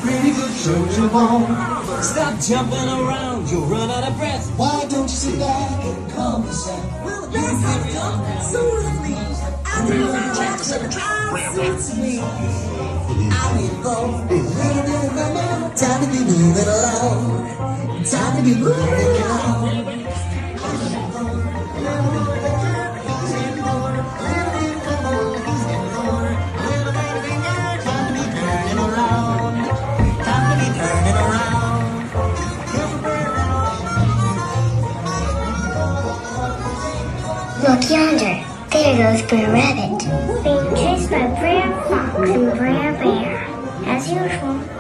Pretty good show your bone. Stop jumping around, you'll run out of breath. Why don't you sit back and calm yourself? Well, the best I've done, so lovely. I don't know what suits me. I'm involved. Time to be moving along. Time to be moving along. Look yonder, there goes Brer Rabbit, being chased by Brer Fox and Brer Bear, as usual.